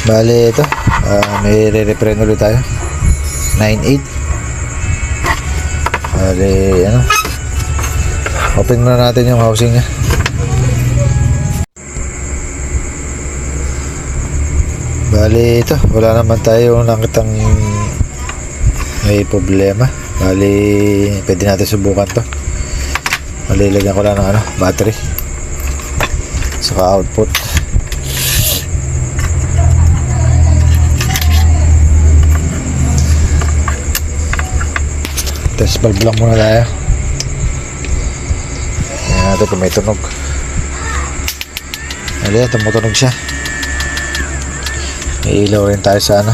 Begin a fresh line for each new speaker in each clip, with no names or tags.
Bale ito, may re-reprend ulit tayo. 9.8. Bale ano, open muna natin yung housing nya. Bale ito, wala naman tayo nakitang may problema. Bale pwede natin subukan to. Bale lagyan ko lang ng battery saka output. Test bulb lang muna tayo. Tingnan natin kung may tunog. Bale tumutunog siya. May ilaw rin tayo sa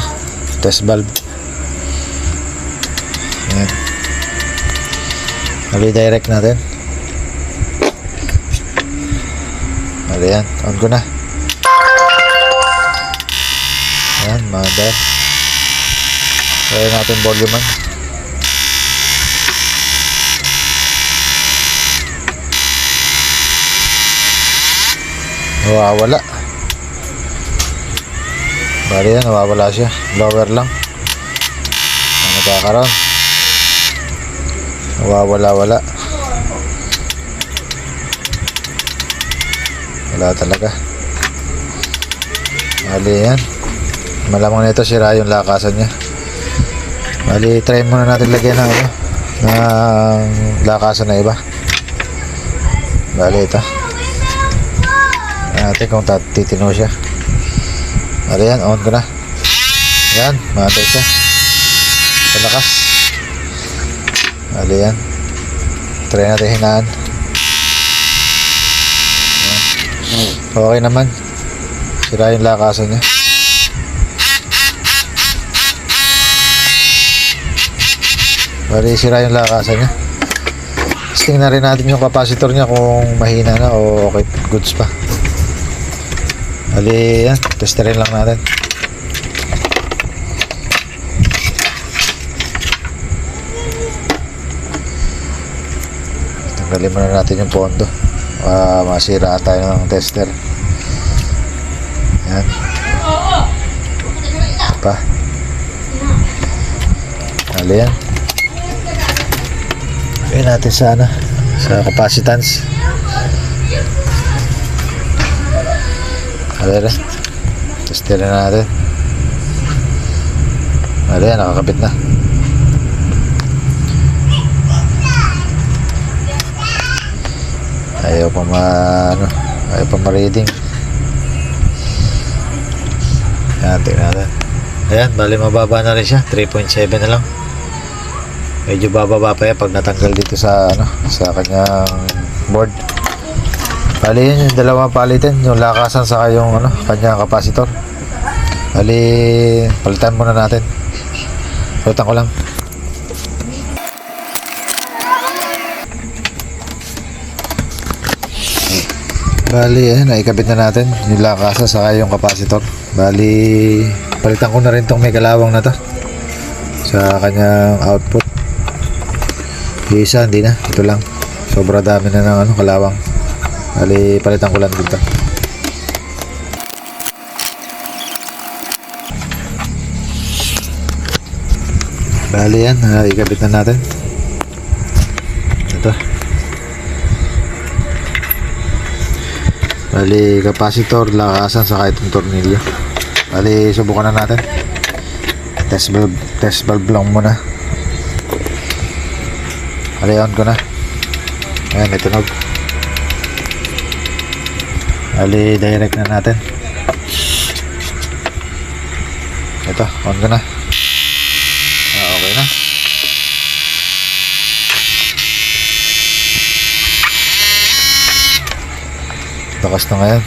test bulb. Ayan. Bale direct natin. Bale yan, on ko na. Ayan, mother. Try natin volume man. Nawawala. Bale yan, nawawala siya. Lower lang. Ang nagkakaroon. Nawawala-wala. Wala talaga. Bale yan. Malamang nito sira yung lakasan niya. Bale, try muna natin lagyan ng lakasan na iba. Bale ito. Natin kung titino siya. Bale yan, on ko na. Yan, matay siya. Palakas. Bale yan. Try natin hinaan. Okay naman. Sira yung lakasan niya. Bali sira yung lakasan niya. Tingnan rin natin yung capacitor niya kung mahina na o okay, goods pa. Bali yan, testerin lang natin. Tanggalin muna natin yung pondo. Masira tayo ng tester. Yan pa. Bali yan. Gawin natin sa capacitance. Bali yan, testerin na natin. Bali yan, nakakabit na. Ayaw pa ma-reading. Ayan, tingnan natin. Ayan, bali mababa na rin siya. 3.7 na lang. Medyo bababa pa yan pag natanggal dito sa kanyang board. Bali yun yung dalawang palitin, yung lakasan saka yung kanyang capacitor. Bali palitan muna natin. Palitan ko lang. Bali naikabit na natin yung lakasan saka yung capacitor. Bali palitan ko na rin tong may kalawang na to sa kanyang output. Isa hindi na, ito lang. Sobra dami na ng kalawang. Bali palitan ko lang dito. Bali yan, ikabit na natin. Ito. Bali capacitor, lakasan saka itong tornilyo. Bali subukan na natin. Test bulb lang muna. Bali on ko na. Ayan, may tunog. Bali direct na natin. Ito, on ko na. Okay na. Lakas na ngayon.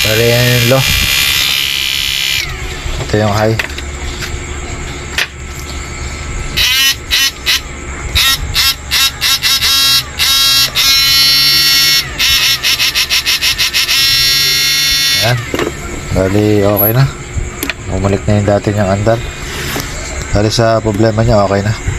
Bali yan yung low. Ito yung high. Ayan. Bali, okay na. Bumalik na yung dati niyang andar. Bali sa problema niya, okay na.